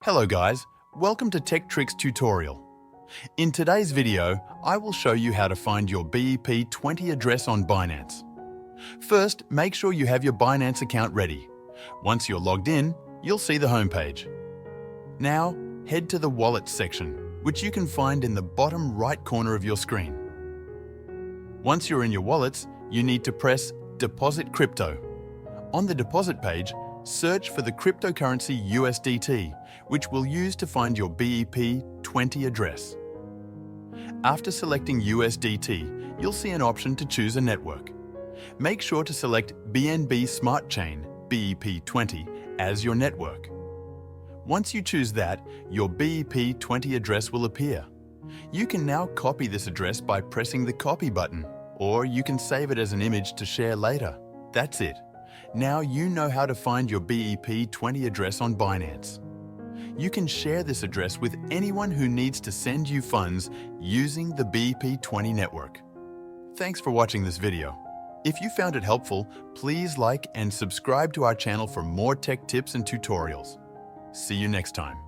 Hello guys, welcome to Tech Tricks tutorial. In today's video, I will show you how to find your BEP20 address on Binance. First, make sure you have your Binance account ready. Once you're logged in, you'll see the homepage. Now, head to the Wallets section, which you can find in the bottom right corner of your screen. Once you're in your wallets, you need to press Deposit Crypto. On the deposit page, search for the cryptocurrency USDT, which we'll use to find your BEP20 address. After selecting USDT, you'll see an option to choose a network. Make sure to select BNB Smart Chain BEP20 as your network. Once you choose that, your BEP20 address will appear. You can now copy this address by pressing the copy button, or you can save it as an image to share later. That's it. Now you know how to find your BEP20 address on Binance. You can share this address with anyone who needs to send you funds using the BEP20 network. Thanks for watching this video. If you found it helpful, please like and subscribe to our channel for more tech tips and tutorials. See you next time.